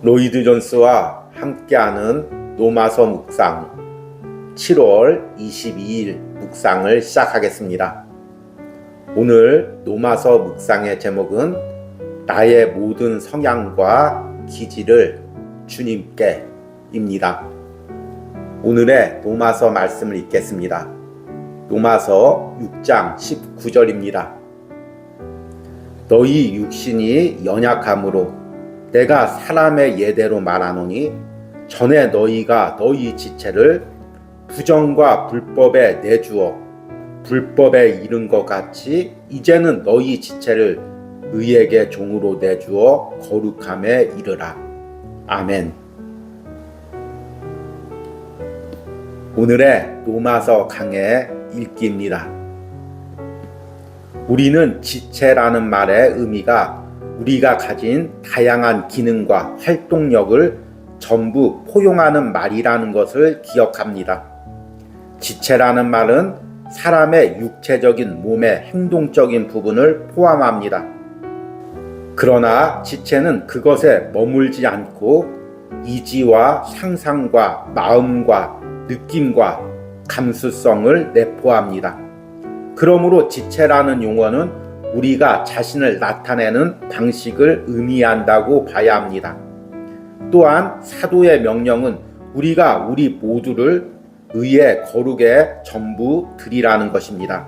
로이드 존스와 함께하는 노마서 묵상 7월 22일 묵상을 시작하겠습니다. 오늘 노마서 묵상의 제목은 나의 모든 성향과 기질을 주님께 입니다. 오늘의 노마서 말씀을 읽겠습니다. 노마서 6장 19절입니다. 너희 육신이 연약함으로 내가 사람의 예대로 말하노니 전에 너희가 너희 지체를 부정과 불법에 내주어 불법에 이른 것 같이 이제는 너희 지체를 의에게 종으로 내주어 거룩함에 이르라. 아멘. 오늘의 노마서 강의 읽기입니다. 우리는 지체라는 말의 의미가 우리가 가진 다양한 기능과 활동력을 전부 포용하는 말이라는 것을 기억합니다. 지체라는 말은 사람의 육체적인 몸의 행동적인 부분을 포함합니다. 그러나 지체는 그것에 머물지 않고 이지와 상상과 마음과 느낌과 감수성을 내포합니다. 그러므로 지체라는 용어는 우리가 자신을 나타내는 방식을 의미한다고 봐야 합니다. 또한 사도의 명령은 우리가 우리 모두를 의의 거룩에 전부 드리라는 것입니다.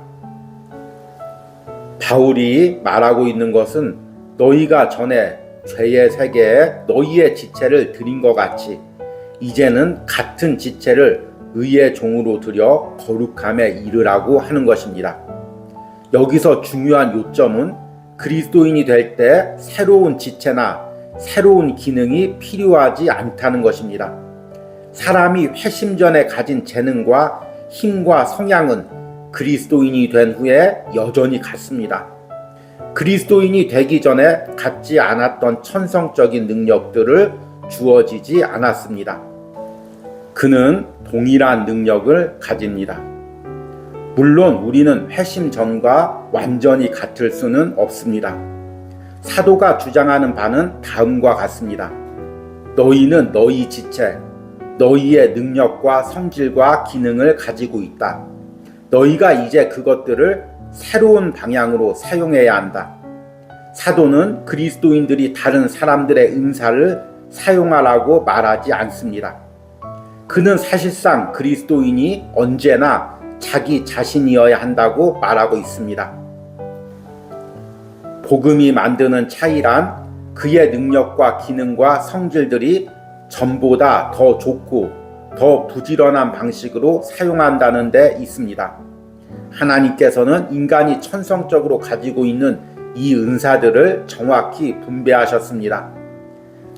바울이 말하고 있는 것은 너희가 전에 죄의 세계에 너희의 지체를 드린 것 같이 이제는 같은 지체를 의의 종으로 드려 거룩함에 이르라고 하는 것입니다. 여기서 중요한 요점은 그리스도인이 될 때 새로운 지체나 새로운 기능이 필요하지 않다는 것입니다. 사람이 회심 전에 가진 재능과 힘과 성향은 그리스도인이 된 후에 여전히 같습니다. 그리스도인이 되기 전에 갖지 않았던 천성적인 능력들을 주어지지 않았습니다. 그는 동일한 능력을 가집니다. 물론 우리는 회심 전과 완전히 같을 수는 없습니다. 사도가 주장하는 바는 다음과 같습니다. 너희는 너희 지체, 너희의 능력과 성질과 기능을 가지고 있다. 너희가 이제 그것들을 새로운 방향으로 사용해야 한다. 사도는 그리스도인들이 다른 사람들의 은사를 사용하라고 말하지 않습니다. 그는 사실상 그리스도인이 언제나 자기 자신이어야 한다고 말하고 있습니다. 복음이 만드는 차이란 그의 능력과 기능과 성질들이 전보다 더 좋고 더 부지런한 방식으로 사용한다는 데 있습니다. 하나님께서는 인간이 천성적으로 가지고 있는 이 은사들을 정확히 분배하셨습니다.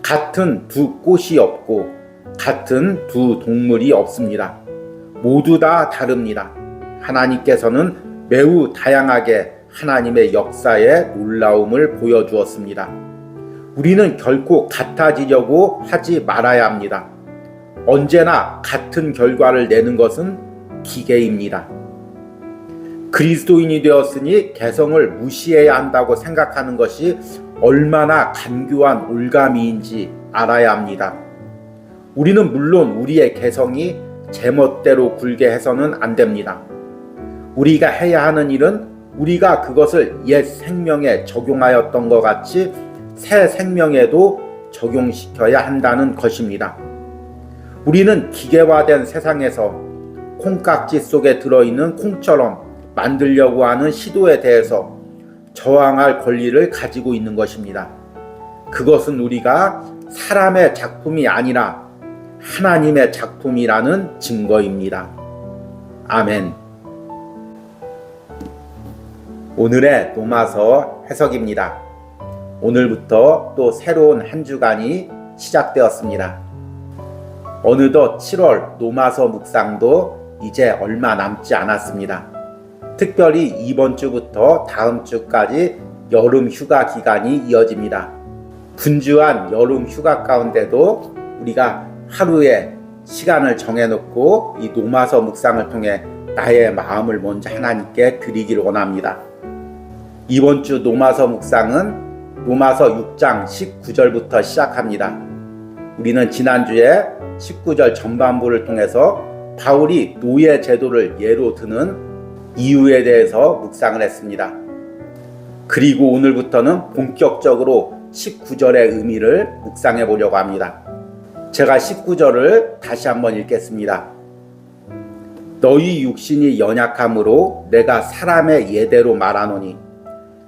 같은 두 꽃이 없고 같은 두 동물이 없습니다. 모두 다 다릅니다. 하나님께서는 매우 다양하게 하나님의 역사의 놀라움을 보여주었습니다. 우리는 결코 같아지려고 하지 말아야 합니다. 언제나 같은 결과를 내는 것은 기계입니다. 그리스도인이 되었으니 개성을 무시해야 한다고 생각하는 것이 얼마나 간교한 올가미인지 알아야 합니다. 우리는 물론 우리의 개성이 제멋대로 굴게 해서는 안 됩니다. 우리가 해야 하는 일은 우리가 그것을 옛 생명에 적용하였던 것 같이 새 생명에도 적용시켜야 한다는 것입니다. 우리는 기계화된 세상에서 콩깍지 속에 들어있는 콩처럼 만들려고 하는 시도에 대해서 저항할 권리를 가지고 있는 것입니다. 그것은 우리가 사람의 작품이 아니라 하나님의 작품이라는 증거입니다. 아멘. 오늘의 노마서 해석입니다. 오늘부터 또 새로운 한 주간이 시작되었습니다. 어느덧 7월 노마서 묵상도 이제 얼마 남지 않았습니다. 특별히 이번 주부터 다음 주까지 여름 휴가 기간이 이어집니다. 분주한 여름 휴가 가운데도 우리가 하루에 시간을 정해놓고 이 노마서 묵상을 통해 나의 마음을 먼저 하나님께 드리기를 원합니다. 이번 주 노마서 묵상은 노마서 6장 19절부터 시작합니다. 우리는 지난주에 19절 전반부를 통해서 바울이 노예 제도를 예로 드는 이유에 대해서 묵상을 했습니다. 그리고 오늘부터는 본격적으로 19절의 의미를 묵상해 보려고 합니다. 제가 19절을 다시 한번 읽겠습니다. 너희 육신이 연약함으로 내가 사람의 예대로 말하노니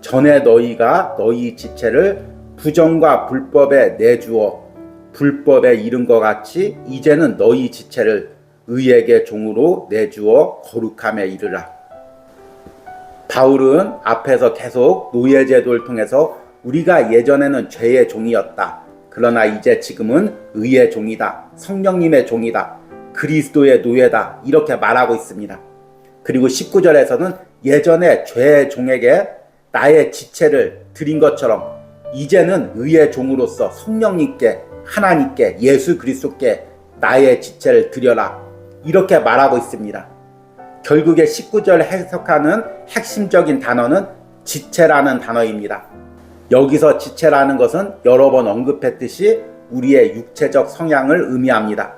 전에 너희가 너희 지체를 부정과 불법에 내주어 불법에 이른 것 같이 이제는 너희 지체를 의에게 종으로 내주어 거룩함에 이르라. 바울은 앞에서 계속 노예제도를 통해서 우리가 예전에는 죄의 종이었다. 그러나 이제 지금은 의의 종이다. 성령님의 종이다. 그리스도의 노예다. 이렇게 말하고 있습니다. 그리고 19절에서는 예전에 죄의 종에게 나의 지체를 드린 것처럼 이제는 의의 종으로서 성령님께 하나님께 예수 그리스도께 나의 지체를 드려라. 이렇게 말하고 있습니다. 결국에 19절 해석하는 핵심적인 단어는 지체라는 단어입니다. 여기서 지체라는 것은 여러 번 언급했듯이 우리의 육체적 성향을 의미합니다.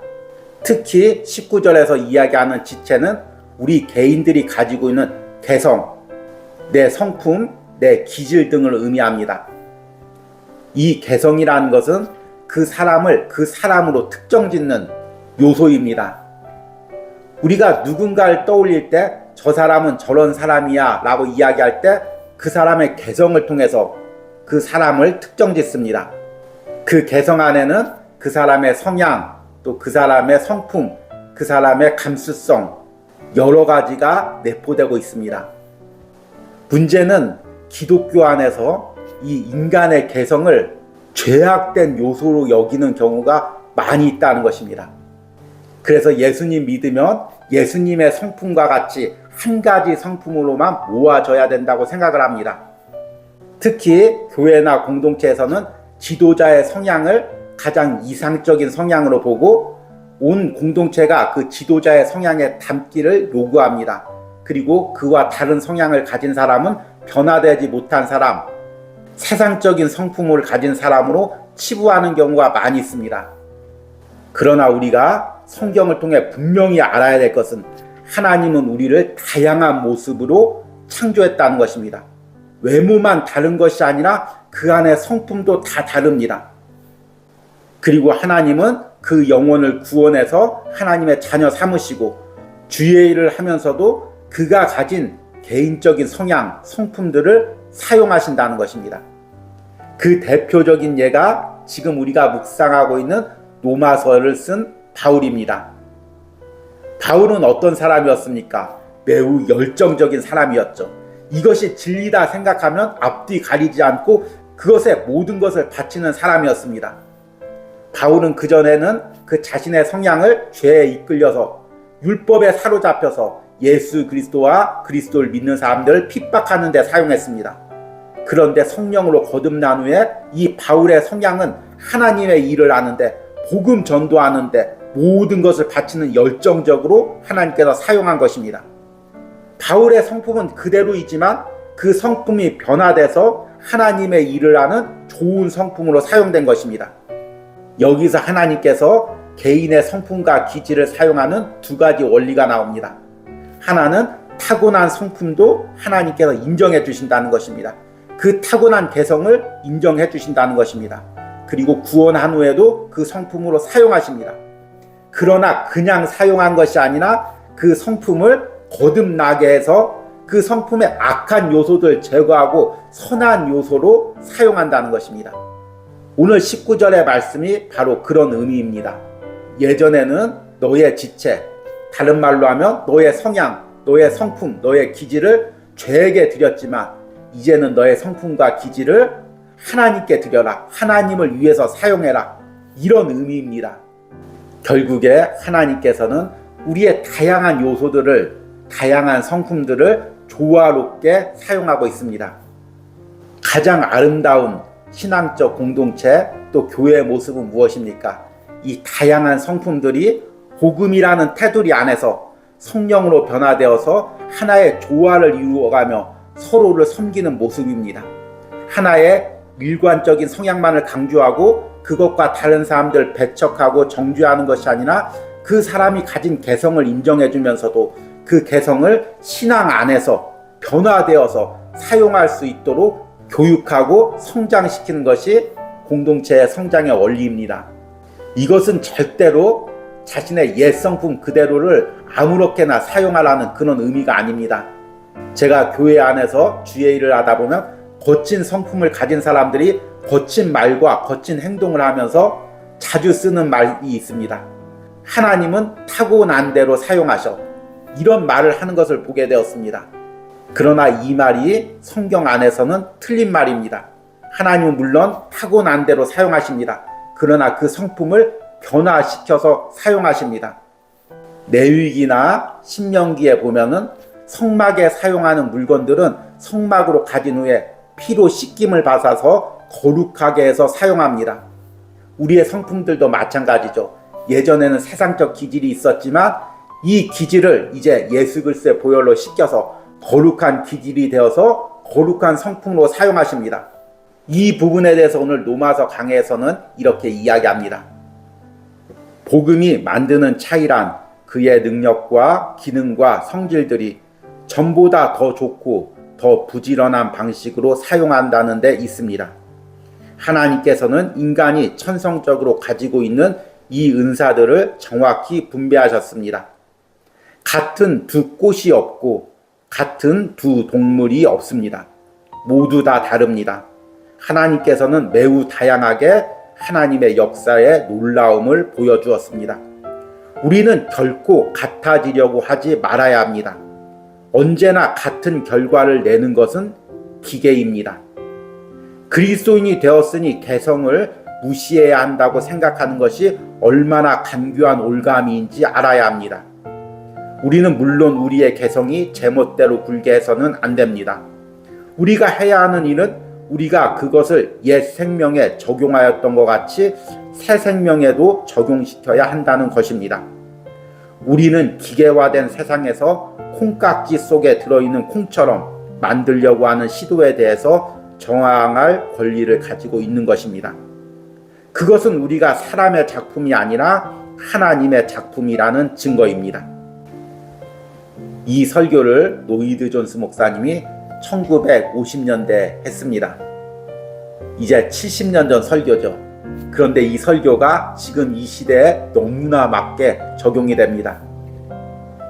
특히 19절에서 이야기하는 지체는 우리 개인들이 가지고 있는 개성, 내 성품, 내 기질 등을 의미합니다. 이 개성이라는 것은 그 사람을 그 사람으로 특정짓는 요소입니다. 우리가 누군가를 떠올릴 때 저 사람은 저런 사람이야 라고 이야기할 때 그 사람의 개성을 통해서 그 사람을 특정짓습니다. 그 개성 안에는 그 사람의 성향, 또 그 사람의 성품, 그 사람의 감수성 여러 가지가 내포되고 있습니다. 문제는 기독교 안에서 이 인간의 개성을 죄악된 요소로 여기는 경우가 많이 있다는 것입니다. 그래서 예수님 믿으면 예수님의 성품과 같이 한 가지 성품으로만 모아져야 된다고 생각을 합니다. 특히 교회나 공동체에서는 지도자의 성향을 가장 이상적인 성향으로 보고 온 공동체가 그 지도자의 성향에 담기를 요구합니다. 그리고 그와 다른 성향을 가진 사람은 변화되지 못한 사람, 세상적인 성품을 가진 사람으로 치부하는 경우가 많이 있습니다. 그러나 우리가 성경을 통해 분명히 알아야 될 것은 하나님은 우리를 다양한 모습으로 창조했다는 것입니다. 외모만 다른 것이 아니라 그 안의 성품도 다 다릅니다. 그리고 하나님은 그 영혼을 구원해서 하나님의 자녀 삼으시고 주의 일을 하면서도 그가 가진 개인적인 성향, 성품들을 사용하신다는 것입니다. 그 대표적인 예가 지금 우리가 묵상하고 있는 로마서를 쓴 바울입니다. 바울은 어떤 사람이었습니까? 매우 열정적인 사람이었죠. 이것이 진리다 생각하면 앞뒤 가리지 않고 그것에 모든 것을 바치는 사람이었습니다. 바울은 그전에는 그 자신의 성향을 죄에 이끌려서 율법에 사로잡혀서 예수 그리스도와 그리스도를 믿는 사람들을 핍박하는 데 사용했습니다. 그런데 성령으로 거듭난 후에 이 바울의 성향은 하나님의 일을 하는데 복음 전도하는데 모든 것을 바치는 열정적으로 하나님께서 사용한 것입니다. 바울의 성품은 그대로이지만 그 성품이 변화돼서 하나님의 일을 하는 좋은 성품으로 사용된 것입니다. 여기서 하나님께서 개인의 성품과 기질을 사용하는 두 가지 원리가 나옵니다. 하나는 타고난 성품도 하나님께서 인정해 주신다는 것입니다. 그 타고난 개성을 인정해 주신다는 것입니다. 그리고 구원한 후에도 그 성품으로 사용하십니다. 그러나 그냥 사용한 것이 아니라 그 성품을 거듭나게 해서 그 성품의 악한 요소들 제거하고 선한 요소로 사용한다는 것입니다. 오늘 19절의 말씀이 바로 그런 의미입니다. 예전에는 너의 지체, 다른 말로 하면 너의 성향, 너의 성품, 너의 기질을 죄에게 드렸지만 이제는 너의 성품과 기질을 하나님께 드려라. 하나님을 위해서 사용해라. 이런 의미입니다. 결국에 하나님께서는 우리의 다양한 요소들을, 다양한 성품들을 조화롭게 사용하고 있습니다. 가장 아름다운 신앙적 공동체 또 교회의 모습은 무엇입니까? 이 다양한 성품들이 복음이라는 테두리 안에서 성령으로 변화되어서 하나의 조화를 이루어가며 서로를 섬기는 모습입니다. 하나의 일관적인 성향만을 강조하고 그것과 다른 사람들 배척하고 정죄하는 것이 아니라 그 사람이 가진 개성을 인정해 주면서도 그 개성을 신앙 안에서 변화되어서 사용할 수 있도록 교육하고 성장시키는 것이 공동체의 성장의 원리입니다. 이것은 절대로 자신의 옛 성품 그대로를 아무렇게나 사용하라는 그런 의미가 아닙니다. 제가 교회 안에서 주의 일을 하다 보면 거친 성품을 가진 사람들이 거친 말과 거친 행동을 하면서 자주 쓰는 말이 있습니다. 하나님은 타고난 대로 사용하셔. 이런 말을 하는 것을 보게 되었습니다. 그러나 이 말이 성경 안에서는 틀린 말입니다. 하나님은 물론 타고난 대로 사용하십니다. 그러나 그 성품을 변화시켜서 사용하십니다. 레위기나 신명기에 보면은 성막에 사용하는 물건들은 성막으로 가진 후에 피로 씻김을 받아서 거룩하게 해서 사용합니다. 우리의 성품들도 마찬가지죠. 예전에는 세상적 기질이 있었지만 이 기질을 이제 예수 그리스도의 보혈로 씻겨서 거룩한 기질이 되어서 거룩한 성품으로 사용하십니다. 이 부분에 대해서 오늘 로마서 강해에서는 이렇게 이야기합니다. 복음이 만드는 차이란 그의 능력과 기능과 성질들이 전보다 더 좋고 더 부지런한 방식으로 사용한다는 데 있습니다. 하나님께서는 인간이 천성적으로 가지고 있는 이 은사들을 정확히 분배하셨습니다. 같은 두 꽃이 없고 같은 두 동물이 없습니다. 모두 다 다릅니다. 하나님께서는 매우 다양하게 하나님의 역사의 놀라움을 보여주었습니다. 우리는 결코 같아지려고 하지 말아야 합니다. 언제나 같은 결과를 내는 것은 기계입니다. 그리스도인이 되었으니 개성을 무시해야 한다고 생각하는 것이 얼마나 간교한 올가미인지 알아야 합니다. 우리는 물론 우리의 개성이 제멋대로 굴게 해서는 안 됩니다. 우리가 해야 하는 일은 우리가 그것을 옛 생명에 적용하였던 것 같이 새 생명에도 적용시켜야 한다는 것입니다. 우리는 기계화된 세상에서 콩깍지 속에 들어있는 콩처럼 만들려고 하는 시도에 대해서 저항할 권리를 가지고 있는 것입니다. 그것은 우리가 사람의 작품이 아니라 하나님의 작품이라는 증거입니다. 이 설교를 노이드 존스 목사님이 1950년대에 했습니다. 이제 70년 전 설교죠. 그런데 이 설교가 지금 이 시대에 너무나 맞게 적용이 됩니다.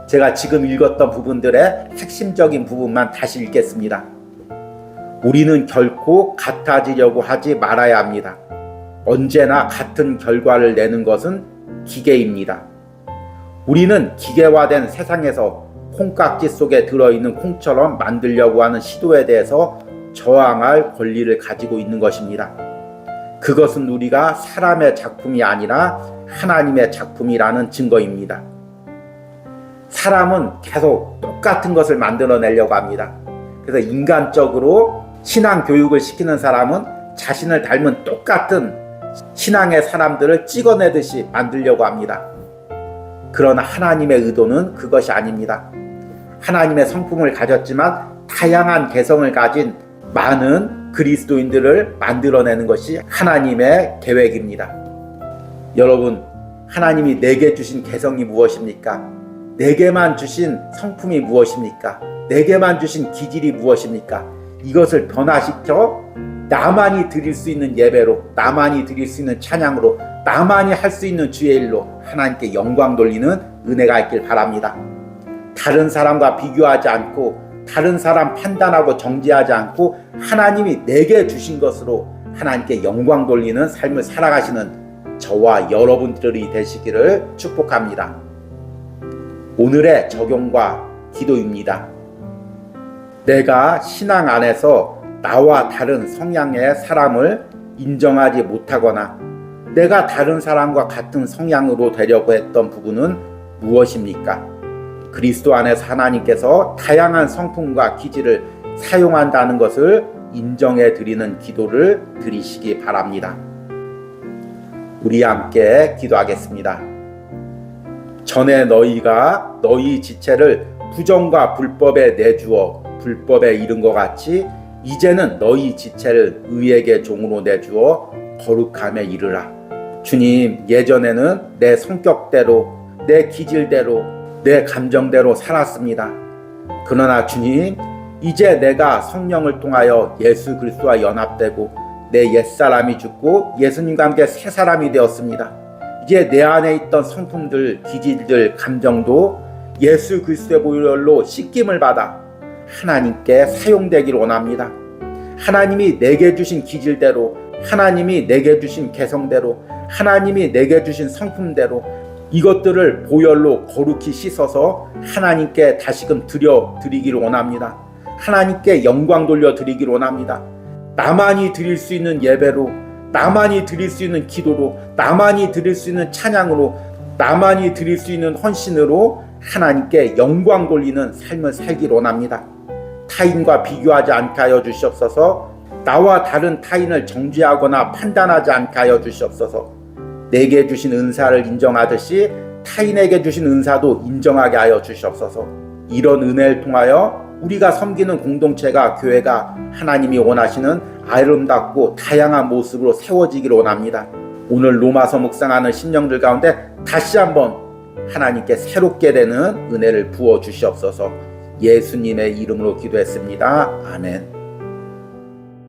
제가 지금 읽었던 부분들의 핵심적인 부분만 다시 읽겠습니다. 우리는 결코 같아지려고 하지 말아야 합니다. 언제나 같은 결과를 내는 것은 기계입니다. 우리는 기계화된 세상에서 콩깍지 속에 들어있는 콩처럼 만들려고 하는 시도에 대해서 저항할 권리를 가지고 있는 것입니다. 그것은 우리가 사람의 작품이 아니라 하나님의 작품이라는 증거입니다. 사람은 계속 똑같은 것을 만들어내려고 합니다. 그래서 인간적으로 신앙 교육을 시키는 사람은 자신을 닮은 똑같은 신앙의 사람들을 찍어내듯이 만들려고 합니다. 그러나 하나님의 의도는 그것이 아닙니다. 하나님의 성품을 가졌지만 다양한 개성을 가진 많은 그리스도인들을 만들어내는 것이 하나님의 계획입니다. 여러분, 하나님이 내게 주신 개성이 무엇입니까? 내게만 주신 성품이 무엇입니까? 내게만 주신 기질이 무엇입니까? 이것을 변화시켜 나만이 드릴 수 있는 예배로, 나만이 드릴 수 있는 찬양으로, 나만이 할 수 있는 주의 일로 하나님께 영광 돌리는 은혜가 있길 바랍니다. 다른 사람과 비교하지 않고 다른 사람 판단하고 정죄하지 않고 하나님이 내게 주신 것으로 하나님께 영광 돌리는 삶을 살아가시는 저와 여러분들이 되시기를 축복합니다. 오늘의 적용과 기도입니다. 내가 신앙 안에서 나와 다른 성향의 사람을 인정하지 못하거나 내가 다른 사람과 같은 성향으로 되려고 했던 부분은 무엇입니까? 그리스도 안에서 하나님께서 다양한 성품과 기질을 사용한다는 것을 인정해 드리는 기도를 드리시기 바랍니다. 우리 함께 기도하겠습니다. 전에 너희가 너희 지체를 부정과 불법에 내주어 불법에 이른 것 같이 이제는 너희 지체를 의에게 종으로 내주어 거룩함에 이르라. 주님, 예전에는 내 성격대로, 내 기질대로, 내 감정대로 살았습니다. 그러나 주님, 이제 내가 성령을 통하여 예수 그리스도와 연합되고 내 옛사람이 죽고 예수님과 함께 새 사람이 되었습니다. 이제 내 안에 있던 성품들, 기질들, 감정도 예수 그리스도의 보혈로 씻김을 받아 하나님께 사용되기를 원합니다. 하나님이 내게 주신 기질대로, 하나님이 내게 주신 개성대로, 하나님이 내게 주신 성품대로 이것들을 보혈로 거룩히 씻어서 하나님께 다시금 드리기를 원합니다. 하나님께 영광 돌려드리기를 원합니다. 나만이 드릴 수 있는 예배로, 나만이 드릴 수 있는 기도로, 나만이 드릴 수 있는 찬양으로, 나만이 드릴 수 있는 헌신으로 하나님께 영광 돌리는 삶을 살기를 원합니다. 타인과 비교하지 않게 하여 주시옵소서. 나와 다른 타인을 정죄하거나 판단하지 않게 하여 주시옵소서. 내게 주신 은사를 인정하듯이 타인에게 주신 은사도 인정하게 하여 주시옵소서. 이런 은혜를 통하여 우리가 섬기는 공동체가, 교회가 하나님이 원하시는 아름답고 다양한 모습으로 세워지기를 원합니다. 오늘 로마서 묵상하는 심령들 가운데 다시 한번 하나님께 새롭게 되는 은혜를 부어 주시옵소서. 예수님의 이름으로 기도했습니다. 아멘.